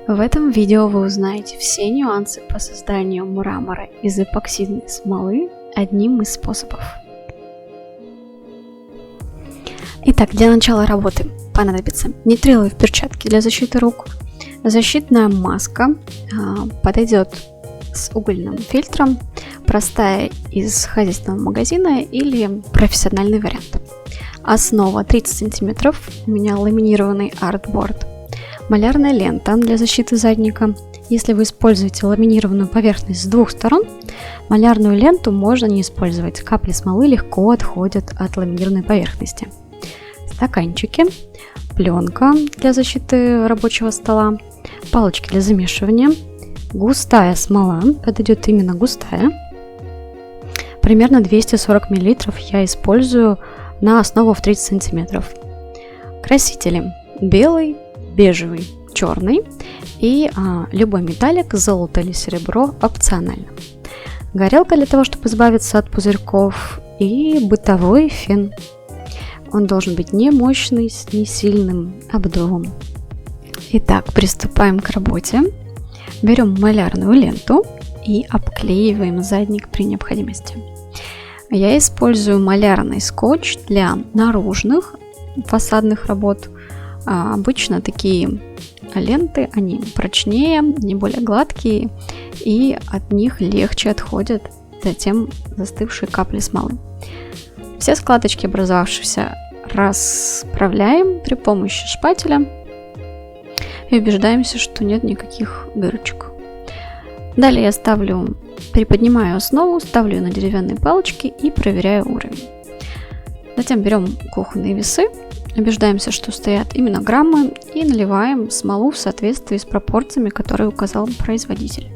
В этом видео вы узнаете все нюансы по созданию мрамора из эпоксидной смолы одним из способов. Итак, для начала работы понадобятся нитриловые перчатки для защиты рук, защитная маска, подойдет с угольным фильтром, простая из хозяйственного магазина или профессиональный вариант. Основа 30 см, у меня ламинированный артборд. Малярная лента для защиты задника. Если вы используете ламинированную поверхность с двух сторон, малярную ленту можно не использовать. Капли смолы легко отходят от ламинированной поверхности. Стаканчики, пленка для защиты рабочего стола, палочки для замешивания, густая смола, подойдет именно густая. Примерно 240 мл я использую на основу в 30 см. Красители белый, бежевый, черный и любой металлик, золото или серебро опционально. Горелка для того, чтобы избавиться от пузырьков, и бытовой фен. Он должен быть не мощный, с не сильным обдувом. Итак, приступаем к работе. Берем малярную ленту и обклеиваем задник при необходимости. Я использую малярный скотч для наружных фасадных работ. Обычно такие ленты, они прочнее, не более гладкие, и от них легче отходят затем застывшие капли смолы. Все складочки, образовавшиеся, расправляем при помощи шпателя и убеждаемся, что нет никаких дырочек. Далее я приподнимаю основу, ставлю ее на деревянные палочки и проверяю уровень. Затем берем кухонные весы, убеждаемся, что стоят именно граммы, и наливаем смолу в соответствии с пропорциями, которые указал производитель.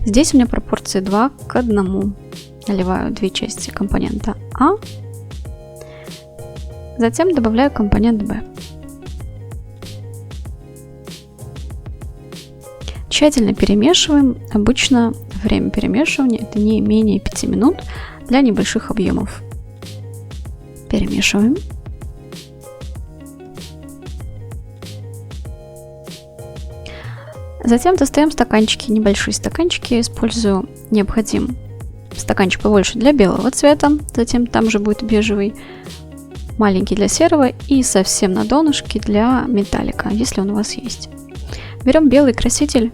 Здесь у меня пропорции 2 к 1. Наливаю 2 части компонента А, затем добавляю компонент Б. Тщательно перемешиваем. Обычно время перемешивания это не менее 5 минут для небольших объемов. Перемешиваем. Затем достаем стаканчики, небольшие стаканчики. Я использую необходим стаканчик побольше для белого цвета, затем там же будет бежевый, маленький для серого и совсем на донышке для металлика, если он у вас есть. Берем белый краситель,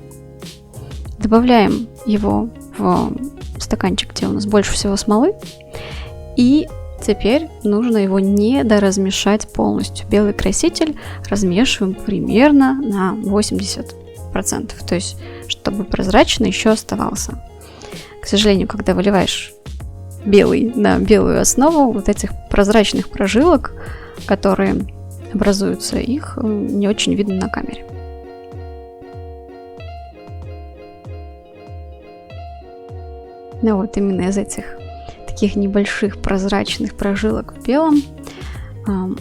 добавляем его в стаканчик, где у нас больше всего смолы, и теперь нужно его не доразмешать полностью. Белый краситель размешиваем примерно на 80%, то есть чтобы прозрачный еще оставался. К сожалению, когда выливаешь белый на белую основу, вот этих прозрачных прожилок, которые образуются, их не очень видно на камере. Ну вот именно из этих таких небольших прозрачных прожилок в белом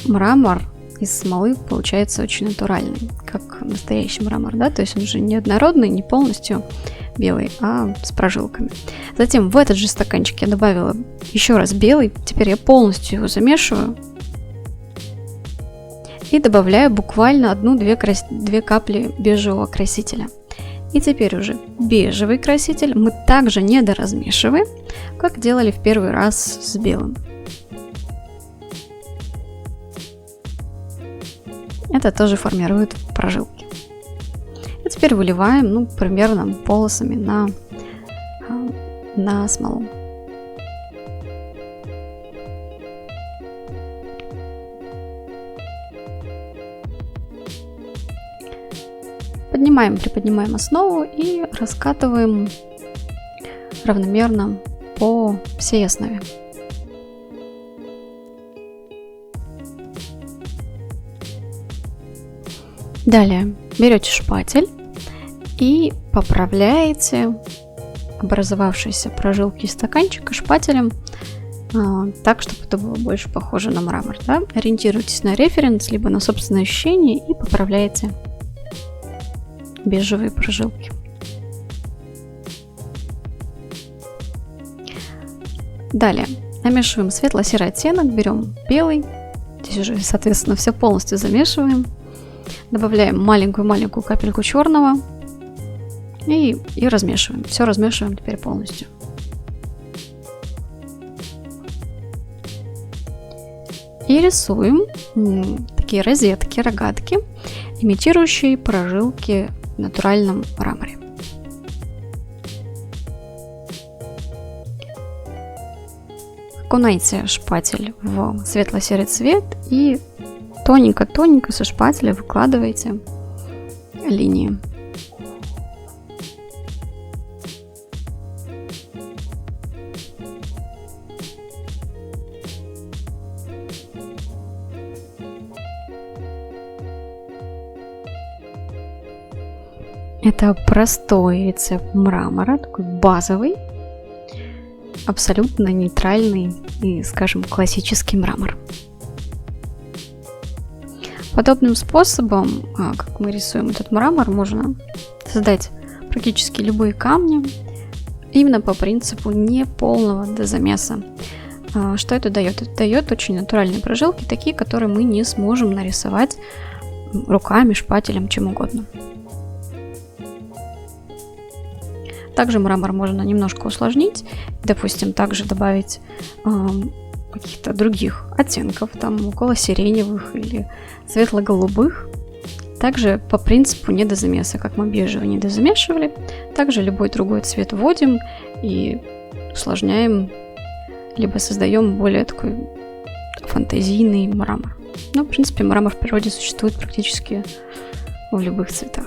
мрамор из смолы получается очень натуральный, как настоящий мрамор, да, то есть он же не однородный, не полностью белый, а с прожилками. Затем в этот же стаканчик я добавила еще раз белый, теперь я полностью его замешиваю и добавляю буквально 1-2 капли бежевого красителя. И теперь уже бежевый краситель мы также не доразмешиваем, как делали в первый раз с белым. Это тоже формирует прожилки. И теперь выливаем примерно полосами на смолу. Приподнимаем основу и раскатываем равномерно по всей основе. Далее берете шпатель и поправляете образовавшиеся прожилки из стаканчика шпателем так, чтобы это было больше похоже на мрамор. Да? Ориентируйтесь на референс, либо на собственное ощущение и поправляете бежевые прожилки. Далее намешиваем светло-серый оттенок, берем белый, здесь уже, соответственно, все полностью замешиваем, добавляем маленькую капельку черного И размешиваем. Все размешиваем теперь полностью. И рисуем такие розетки, рогатки, имитирующие прожилки в натуральном мраморе. Окунайте шпатель в светло-серый цвет и тоненько-тоненько со шпателя выкладывайте линии. Это простой рецепт мрамора, такой базовый, абсолютно нейтральный и, скажем, классический мрамор. Подобным способом, как мы рисуем этот мрамор, можно создать практически любые камни, именно по принципу неполного дозамеса. Что это дает? Это дает очень натуральные прожилки, такие, которые мы не сможем нарисовать руками, шпателем, чем угодно. Также мрамор можно немножко усложнить, допустим, также добавить каких-то других оттенков, там около сиреневых или светло-голубых. Также по принципу недозамеса, как мы бежевый не дозамешивали, также любой другой цвет вводим и усложняем, либо создаем более такой фантазийный мрамор. Но, в принципе, мрамор в природе существует практически в любых цветах.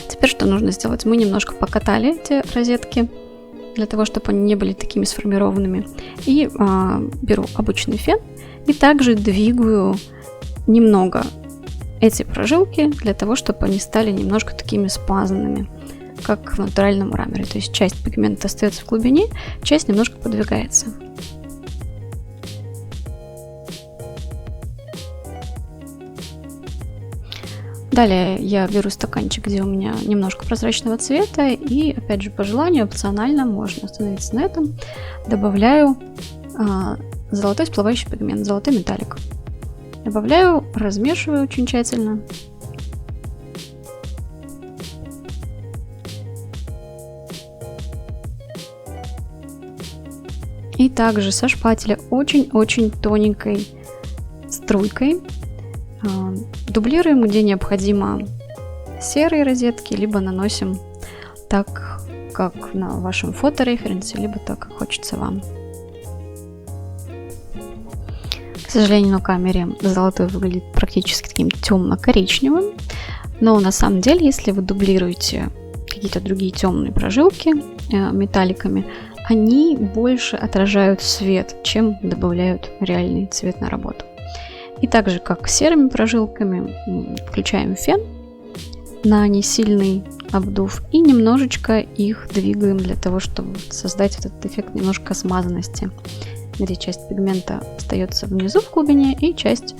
Теперь что нужно сделать? Мы немножко покатали эти розетки, для того, чтобы они не были такими сформированными. И беру обычный фен и также двигаю немного эти прожилки, для того, чтобы они стали немножко такими смазанными, как в натуральном мраморе. То есть часть пигмента остается в глубине, часть немножко подвигается. Далее я беру стаканчик, где у меня немножко прозрачного цвета, и опять же по желанию, опционально, можно остановиться на этом, добавляю золотой всплывающий пигмент, золотой металлик. Добавляю, размешиваю очень тщательно. И также со шпателя очень-очень тоненькой струйкой дублируем, где необходимо, серые розетки, либо наносим так, как на вашем фотореференсе, либо так, как хочется вам. К сожалению, на камере золотой выглядит практически таким темно-коричневым, но на самом деле, если вы дублируете какие-то другие темные прожилки металликами, они больше отражают свет, чем добавляют реальный цвет на работу. И также, как с серыми прожилками, включаем фен на несильный обдув и немножечко их двигаем для того, чтобы создать этот эффект немножко смазанности, где часть пигмента остается внизу в глубине и часть,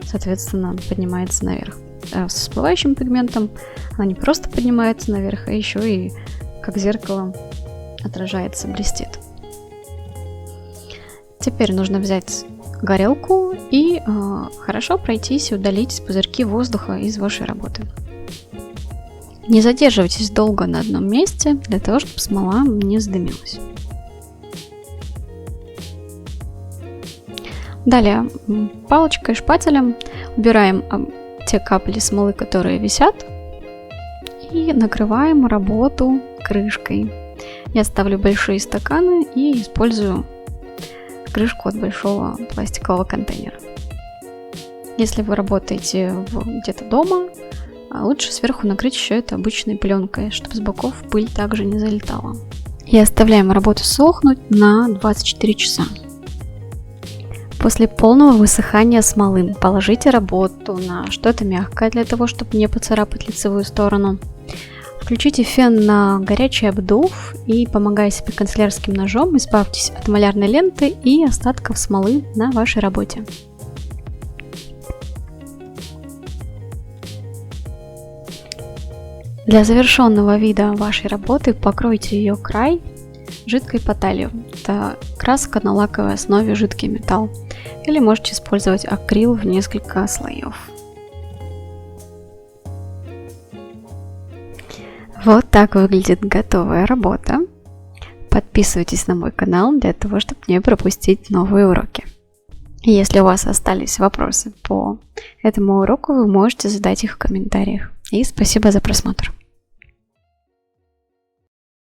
соответственно, поднимается наверх. А с всплывающим пигментом она не просто поднимается наверх, а еще и как зеркало отражается, блестит. Теперь нужно взять горелку и хорошо пройтись и удалить пузырьки воздуха из вашей работы. Не задерживайтесь долго на одном месте, для того, чтобы смола не задымилась. Далее палочкой, шпателем убираем те капли смолы, которые висят, и накрываем работу крышкой. Я ставлю большие стаканы и использую крышку от большого пластикового контейнера. Если вы работаете где-то дома, лучше сверху накрыть еще это обычной пленкой, чтобы с боков пыль также не залетала. И оставляем работу сохнуть на 24 часа. После полного высыхания смолы положите работу на что-то мягкое, для того, чтобы не поцарапать лицевую сторону. Включите фен на горячий обдув и, помогая себе канцелярским ножом, избавьтесь от малярной ленты и остатков смолы на вашей работе. Для завершенного вида вашей работы покройте ее край жидкой поталью. Это краска на лаковой основе, жидкий металл. Или можете использовать акрил в несколько слоев. Вот так выглядит готовая работа. Подписывайтесь на мой канал для того, чтобы не пропустить новые уроки. И если у вас остались вопросы по этому уроку, вы можете задать их в комментариях. И спасибо за просмотр.